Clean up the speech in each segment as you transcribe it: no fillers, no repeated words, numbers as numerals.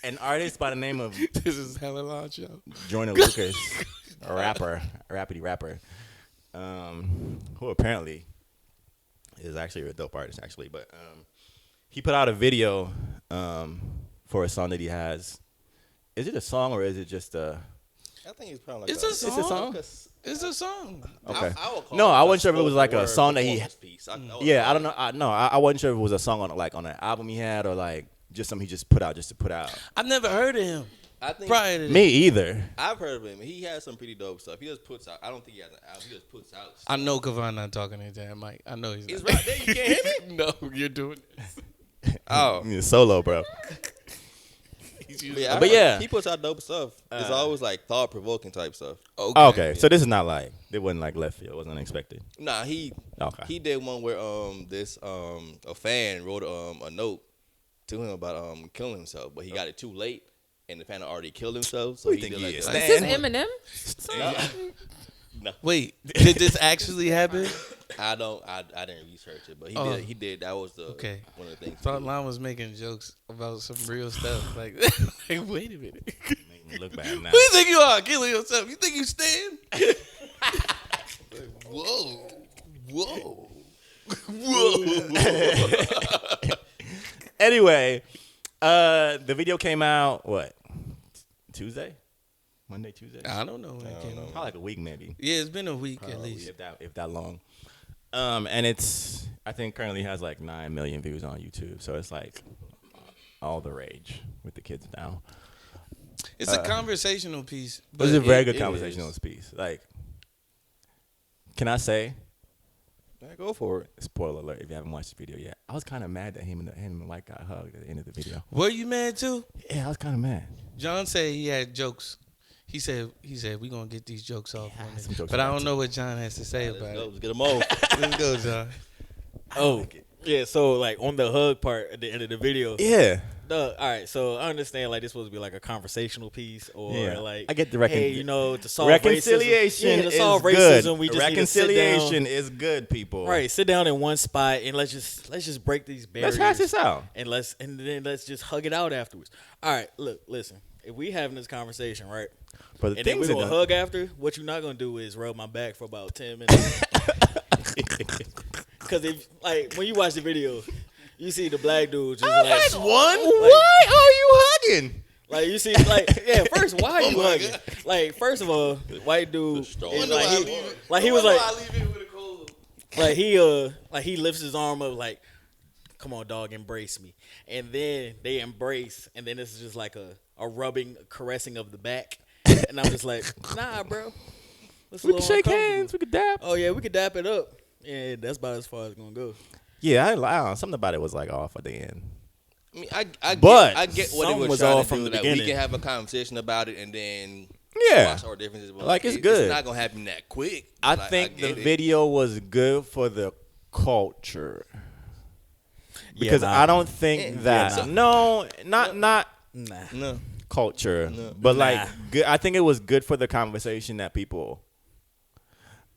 an artist by the name of This is hella large, yo. Joyner Lucas, a rapper, a rapidy rapper, who apparently is actually a dope artist, actually. But he put out a video for a song that he has. Is it a song or is it just a? I think he's probably like It's a song. It's a song. It's a song. Okay. I would call No, it I a wasn't sure if it was like a spoken song word that he. performance piece. Yeah, I don't know. I wasn't sure if it was a song on on an album he had or like just something he just put out just to put out. I've never heard of him I think prior to this. Me either. I've heard of him. He has some pretty dope stuff. He just puts out. I don't think he has an album. He just puts out. I know Kavan not talking to that mic. I know he's He's not. right there. You can't hear me. No, you're doing this. Oh, You're solo, bro. yeah. But yeah. he puts out dope stuff. It's always like thought provoking type stuff. Okay, so this is not like it wasn't like left field. It wasn't unexpected. Nah, he did one where a fan wrote a note to him about killing himself, but he got it too late, and the fan had already killed himself. So Who he you think did he like is? a- Is this Eminem? Wait, did this actually happen? I didn't research it, but he did. That was the one of the things. Thought Lon was making jokes about some real stuff. Like, like wait a minute. Make me look bad now. Who you think you are, killing yourself? You think you stand? Whoa, whoa, whoa. Anyway, the video came out what? Tuesday? Monday, Tuesday? I don't know when it came out. Probably like a week maybe. Yeah, it's been a week at least. If that long. And it's I think currently has like 9 million views on YouTube. So it's like all the rage with the kids now. It's a conversational piece. It But was a very good it conversational is. piece. Like, can I say, Yeah, go for it. spoiler alert, if you haven't watched the video yet, I was kind of mad that him and the white guy hugged at the end of the video. Were you mad too? Yeah, I was kind of mad. John said he had jokes. He said we gonna get these jokes off Yeah, on it. some jokes But I about don't know what John has to say about Let's it. get them off. Let's go, John. Oh, yeah. So like on the hug part at the end of the video. Yeah. All right. So I understand like this supposed to be like a conversational piece or Yeah. like I get the hey, you know, to solve reconciliation racism. Yeah, to is solve good. racism, we just Reconciliation need to is good, people. sit down. Right, sit down in one spot and let's just break these barriers. Let's hash this out. And then let's just hug it out afterwards. All right, look, listen. If we having this conversation, right? But the And then we things gonna are hug after. What you're not gonna do is rub my back for about 10 minutes. Because if like when you watch the video, you see the black dude just like one. Why are you hugging? like you see like yeah. First, why are you hugging? Like first of all, white dude is like he was like he lifts his arm up like, come on, dog, embrace me. And then they embrace, and then this is just like a rubbing, caressing of the back. And I'm just like, nah, bro. It's a We can little shake uncomfortable. hands. We can dap. Oh yeah, we could dap it up. Yeah, that's about as far as it's gonna go. Yeah, I don't know. Something about it was like off at the end. I mean, I But get what it something was was trying off to from do, the that we beginning. can have a conversation about it and then Yeah. watch our differences. But Like, it's good. It's not gonna happen that quick. I Like, think the get it. video was good for the culture. Because nah. I don't think that not Nah. No. culture, but like good, I think it was good for the conversation that people.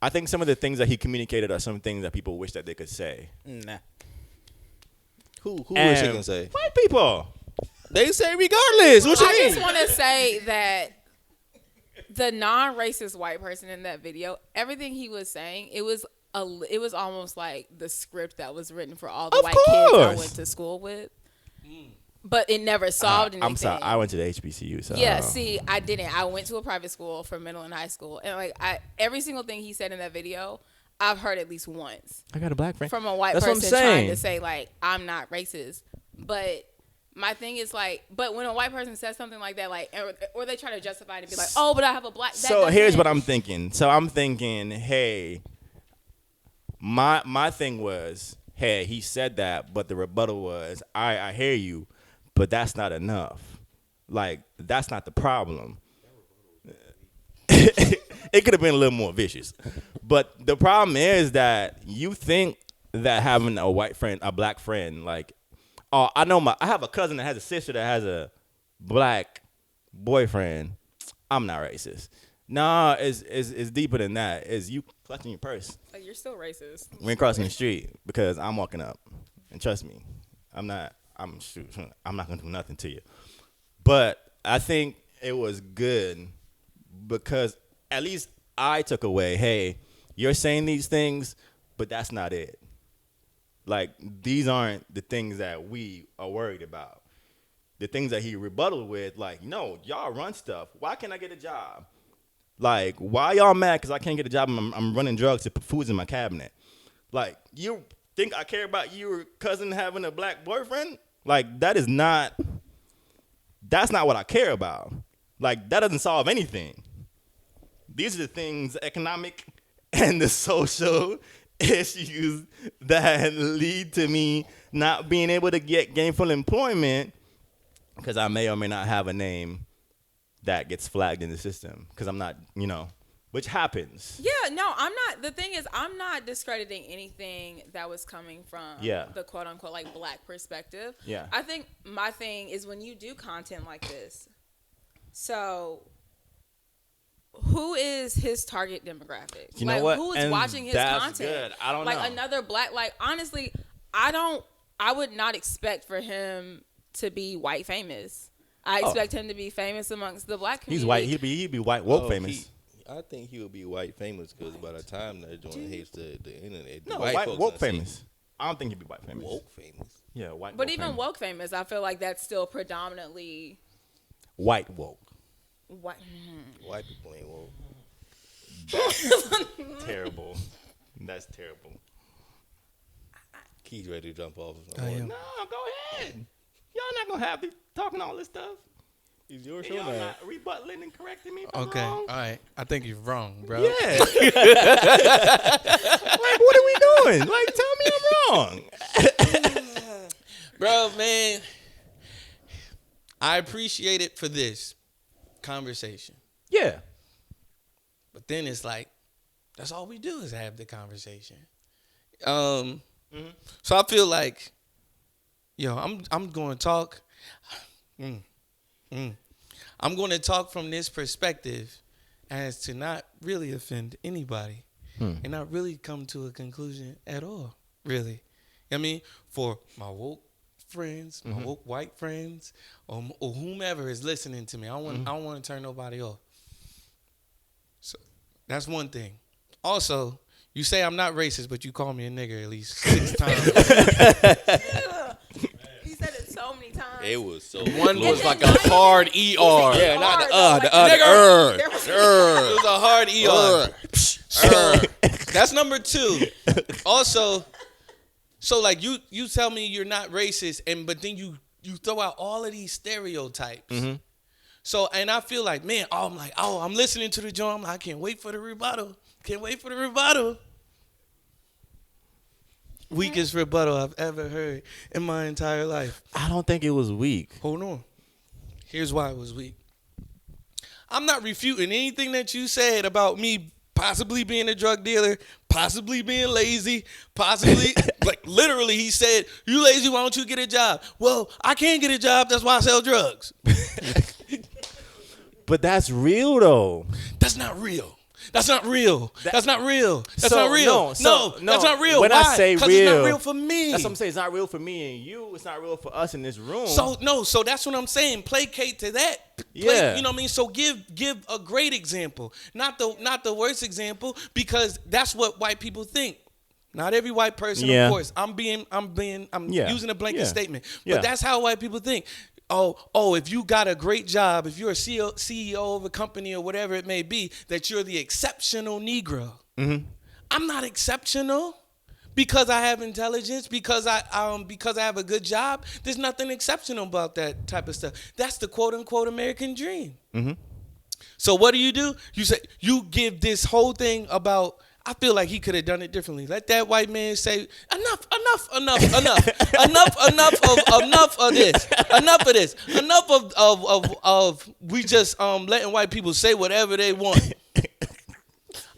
I think some of the things that he communicated are some things that people wish that they could say. Nah. Who And wish they can say? white people. They say regardless. What you I mean? just want to say that the non-racist white person in that video, everything he was saying, it was almost like the script that was written for all the Of white kids I course. went to school with. But it never solved anything. I'm sorry, I went to the HBCU. So Yeah, see, I didn't. I went to a private school for middle and high school, and like every single thing he said in that video, I've heard at least once I got a black friend from a white That's what I'm person trying to saying. say like I'm not racist. But my thing is like, but when a white person says something like that, like, or they try to justify it and be like, oh, but I have a black. So here's what I'm thinking. So I'm thinking, hey, my thing was, hey, he said that, but the rebuttal was, I hear you, but that's not enough. Like, that's not the problem. It could have been a little more vicious. But the problem is that you think that having a white friend, a black friend, like, oh, I have a cousin that has a sister that has a black boyfriend. I'm not racist. Nah, it's deeper than that. It's you clutching your purse Like, you're still racist. when crossing the street because I'm walking up, and trust me, I'm not gonna do nothing to you. But I think it was good because at least I took away, hey, you're saying these things, but that's not it. Like, these aren't the things that we are worried about. The things that he rebutted with, like, no, y'all run stuff. Why can't I get a job? Like, why y'all mad because I can't get a job and I'm running drugs to put foods in my cabinet? Like, you think I care about your cousin having a black boyfriend? Like, that's not what I care about. Like, that doesn't solve anything. These are the things, the economic and the social issues that lead to me not being able to get gainful employment because I may or may not have a name that gets flagged in the system because I'm not, which happens. Yeah, no, I'm not. The thing is, I'm not discrediting anything that was coming from the quote unquote like black perspective. Yeah. I think my thing is when you do content like this, so who is his target demographic? You know what? Who is watching his content? Good. I don't know. Like another black, like honestly, I would not expect for him to be white famous. I expect him to be famous amongst the black community. He's white. He'd be white woke famous. I think he would be white famous because by the time that joint hits the internet, No, white white woke folks famous. I don't think he'd be white famous. Woke famous. Yeah, white. But woke even famous. woke famous, I feel like that's still predominantly White woke. white. White people ain't woke. Terrible. That's terrible. Key's ready to jump off. I am. No, go ahead. Y'all not gonna have me talking all this stuff. He's your And show y'all now. not rebutting and correcting me. If I'm Okay, all wrong. right. I think you're wrong, bro. Yeah. Like, what are we doing? Like, tell me I'm wrong. Bro, man, I appreciate it for this conversation. Yeah. But then it's like, that's all we do is have the conversation. So I feel like, I'm going to talk. I'm going to talk from this perspective as to not really offend anybody and not really come to a conclusion at all, really. I mean, for my woke friends, my woke white friends, or whomever is listening to me, I don't want to turn nobody off. So that's one thing. Also, you say I'm not racist, but you call me a nigger at least 6 times. He said it so many times. It was so. One was like a hard ER. Yeah, not the Nigger. There was- It was a hard ER. That's number 2. Also, so like you tell me you're not racist, but then you throw out all of these stereotypes. So, and I feel like, man, I'm listening to the joint. I'm like, I can't wait for the rebuttal. Weakest rebuttal I've ever heard in my entire life. I don't think it was weak. Hold on. Here's why it was weak. I'm not refuting anything that you said about me possibly being a drug dealer, possibly being lazy, possibly, like literally he said, you lazy, why don't you get a job? Well, I can't get a job, that's why I sell drugs. But that's real, though. That's not real. That's not real. That's not real. That's So, not real. no, That's not real. When Why? I say 'Cause real, it's not real for me. That's what I'm saying. It's not real for me and you. It's not real for us in this room. So that's what I'm saying. Placate to that. Yeah. You know what I mean? So give a great example, not the worst example, because that's what white people think. Not every white person, Yeah. of course. I'm Yeah. using a blanket Yeah. statement, Yeah. but that's how white people think. Oh, if you got a great job, if you're a CEO of a company or whatever it may be, that you're the exceptional Negro. I'm not exceptional because I have intelligence, because I have a good job. There's nothing exceptional about that type of stuff. That's the quote unquote American dream. So what do? You say you give this whole thing about. I feel like he could have done it differently. Let that white man say enough of this. Enough of this. Enough of we just letting white people say whatever they want.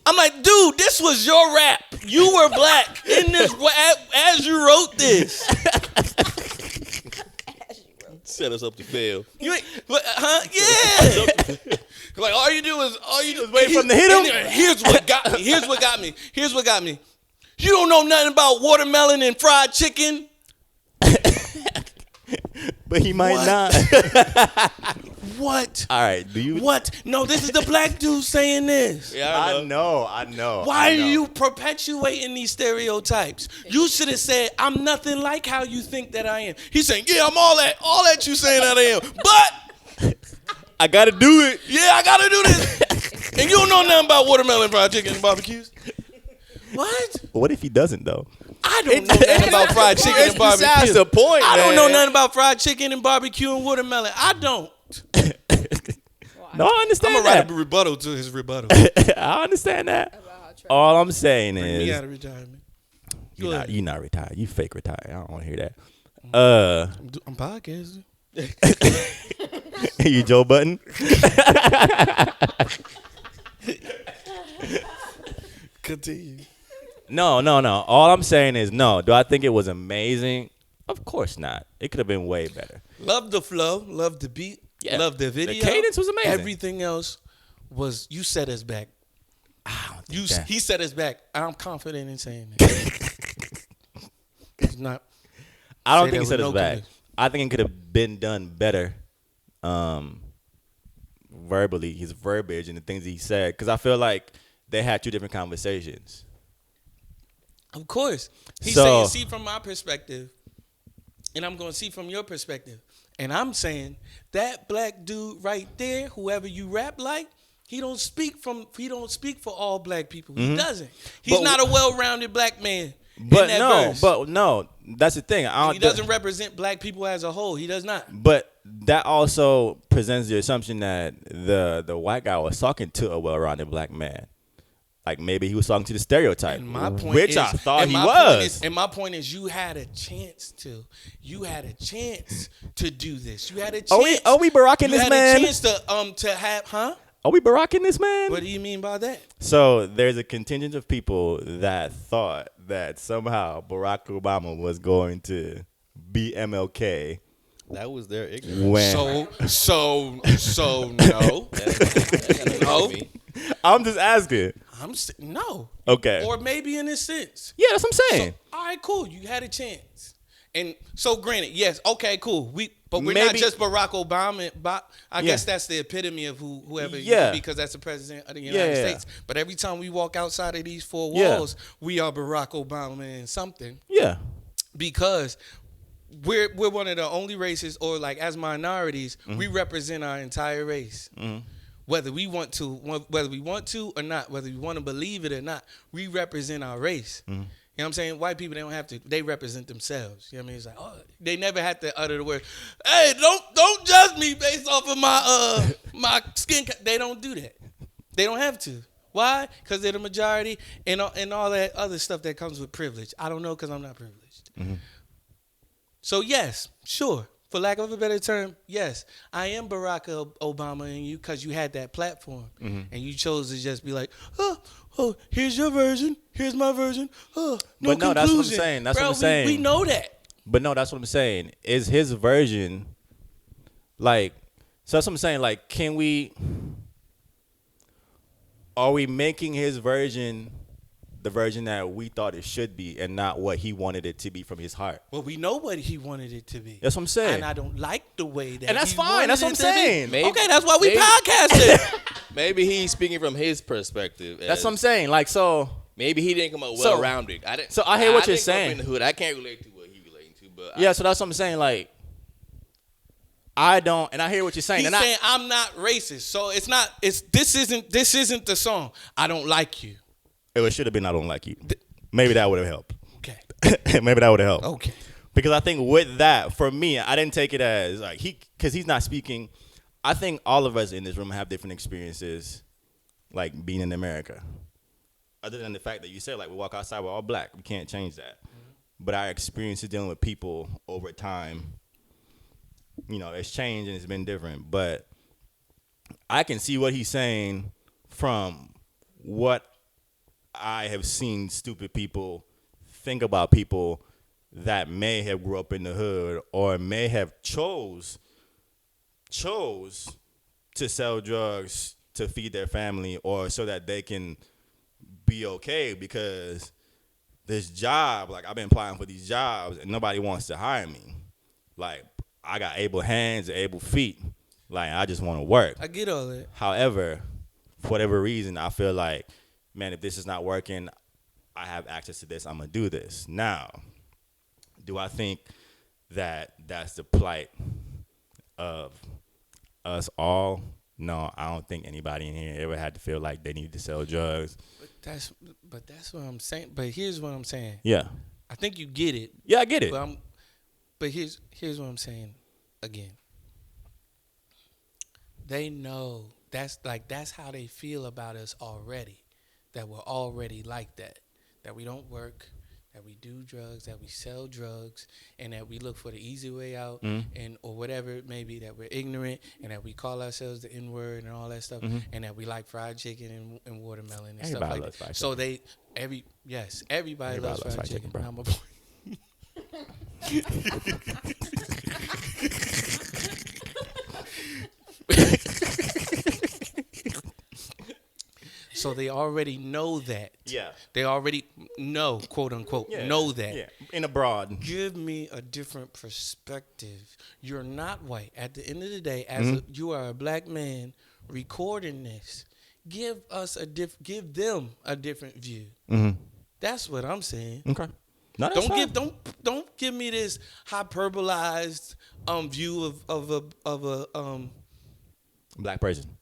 I'm like, dude, this was your rap. You were black in this as you wrote this. Set us up to fail. You ain't, yeah. Like all you do is wait for him to hit him? Here's what got me. You don't know nothing about watermelon and fried chicken. but he might What? not. What? All right, do you? What? No, this is the black dude saying this. Yeah, I know. I know. Why I know. are you perpetuating these stereotypes? You should have said, I'm nothing like how you think that I am. He's saying, yeah, I'm all that you saying that I am. But I gotta do it. yeah, I gotta do this. And you don't know nothing about watermelon fried chicken and barbecues. What? What if he doesn't though? I don't know nothing about fried chicken and Besides barbecue. the point, I don't man. know nothing about fried chicken and barbecue and watermelon. I don't. No, I I'm understand gonna that. write a rebuttal to his rebuttal. I understand that. About how trash- All I'm saying Bring me is out of retirement. you're not retired. You fake retired. I don't want to hear that. I'm podcasting. You Joe Button? Continue. No. All I'm saying is no. Do I think it was amazing? Of course not. It could have been way better. Love the flow. Love the beat. Yeah. Love the video. The cadence was amazing. Everything else was you set us back. He set us back. I'm confident in saying that. It's not. I don't Say think he that set with us no back. conviction. I think it could have been done better, verbally, his verbiage and the things he said. Because I feel like they had two different conversations. Of course. He's So- saying, see from my perspective, and I'm going to see from your perspective. And I'm saying that black dude right there, whoever you rap like, he don't speak for all black people. He doesn't. He's But- not a well-rounded black man. But in that no, verse. that's the thing. I He don't. doesn't represent black people as a whole. He does not. But that also presents the assumption that the white guy was talking to a well-rounded black man. Like maybe he was talking to the stereotype, And my point which is, I thought and he my was. point is- and my point is, you had a chance to. You had a chance to do this. You had a chance. Are we baracking you this had man? a chance to have, huh? Are we baracking this man? What do you mean by that? So there's a contingent of people that thought that somehow Barack Obama was going to be MLK That was their ignorance. when So no. No. I'm just asking. No. Okay. Or maybe in a sense. Yeah, that's what I'm So, saying. all right, cool. You had a chance. And so, granted, yes, okay, cool. But we're not Maybe- just Barack Obama. I Yeah. guess that's the epitome of whoever Yeah. because that's the president of the United Yeah. States. But every time we walk outside of these four Yeah. walls, we are Barack Obama and something Yeah. because we're one of the only races, or like as minorities, we represent our entire race. Whether we want to or not, whether we want to believe it or not, we represent our race. You know what I'm saying? White people, they don't have to. They represent themselves. You know what I mean? It's like, oh, they never had to utter the word, "Hey, don't judge me based off of my my skin." They don't do that. They don't have to. Why? Because they're the majority and all that other stuff that comes with privilege. I don't know because I'm not privileged. So yes, sure. For lack of a better term, yes, I am Barack Obama and you because you had that platform and you chose to just be like, oh, here's your version, here's my version. No But no, conclusion. that's what I'm saying. That's Bro, what I'm saying. We know that. But no, that's what I'm saying. Is his version like? So that's what I'm saying. Like, are we making his version the version that we thought it should be, and not what he wanted it to be from his heart? Well, we know what he wanted it to be. That's what I'm saying. And I don't like the way that. And that's he fine. wanted That's what it I'm to saying. be. Maybe- Okay, that's why we maybe- podcasted. Maybe he's speaking from his perspective. That's what I'm saying. Like, so Maybe he didn't come up So- well-rounded. I didn't. so I hear what you're didn't come up saying. In the hood, I can't relate to what he relating to, but yeah. So that's what I'm saying. Like, I don't, and I hear what you're saying. He's And saying I'm not racist, so it's not. This isn't the song. I don't like you. it should have been I don't like you. Maybe that would have helped. Okay. Maybe that would have helped. Okay. Because I think with that, for me, I didn't take it as like because he's not speaking. I think all of us in this room have different experiences, like being in America. Other than the fact that you said, like, we walk outside, we're all black. We can't change that. But our experiences dealing with people over time, it's changed and it's been different. But I can see what he's saying from what I have seen stupid people think about people that may have grew up in the hood or may have chose to sell drugs to feed their family or so that they can be okay, because this job, like, I've been applying for these jobs and nobody wants to hire me. Like, I got able hands, able feet. Like, I just want to work. I get all that. However, for whatever reason, I feel like, man, if this is not working, I have access to this. I'm going to do this. Now, do I think that that's the plight of us all? No, I don't think anybody in here ever had to feel like they need to sell drugs. But that's what I'm saying. But here's what I'm saying. Yeah. I think you get it. Yeah, I get it. But here's what I'm saying again. They know that's how they feel about us already. That we're already like that. That we don't work, that we do drugs, that we sell drugs, and that we look for the easy way out, and or whatever it may be, that we're ignorant, and that we call ourselves the N-word and all that stuff, and that we like fried chicken and watermelon and Everybody stuff like loves that. fried So everybody loves fried chicken, bro. Now my So they already know that. Yeah. They already know, quote unquote, know that. Yeah. In abroad. Give me a different perspective. You're not white. At the end of the day, as you are a black man recording this, give them a different view. That's what I'm saying. Okay. No, that's fine. Don't give me this hyperbolized view of a Black person.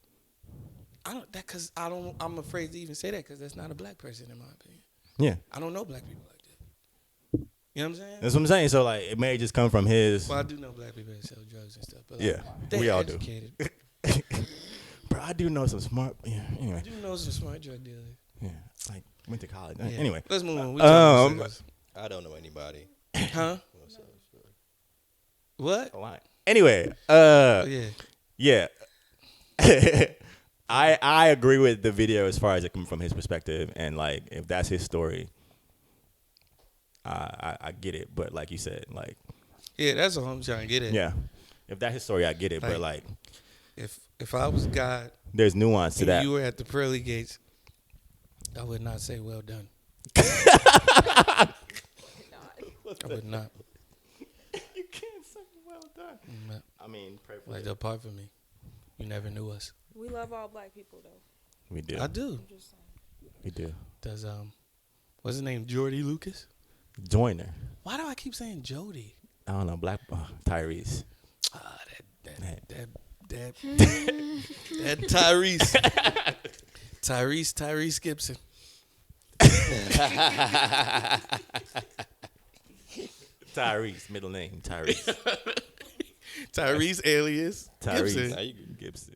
I'm afraid to even say that because that's not a black person in my opinion. Yeah. I don't know black people like that. You know what I'm saying? That's what I'm saying. So, like, it may just come from his. Well, I do know black people that sell drugs and stuff. But Yeah, they're we all educated. do. Bro, I do know some smart. Yeah. Anyway. I do know some smart drug dealers. Yeah. Like, went to college. Yeah. Anyway. Let's move on. We talking about cigarettes. I don't know anybody. Huh? What? A lot. Anyway. Yeah. Yeah. I agree with the video as far as it coming from his perspective, and like if that's his story, I get it. But like you said, like Yeah, that's what I'm trying to get at. yeah, if that's his story, I get it. But like if I was God, there's nuance to and that. you were at the pearly gates, I would not say well done. I would not. You can't say well done. No. I mean, pray for Like it. apart from me, you never knew us. We love all black people though. We do. I do. I'm just saying. We do. Does what's his name? Jordy Lucas? Joyner. Why do I keep saying Jody? I don't know. Black Tyrese. That Tyrese. Tyrese Gibson. Tyrese, middle name Tyrese. Tyrese alias Tyrese Gibson. Gibson.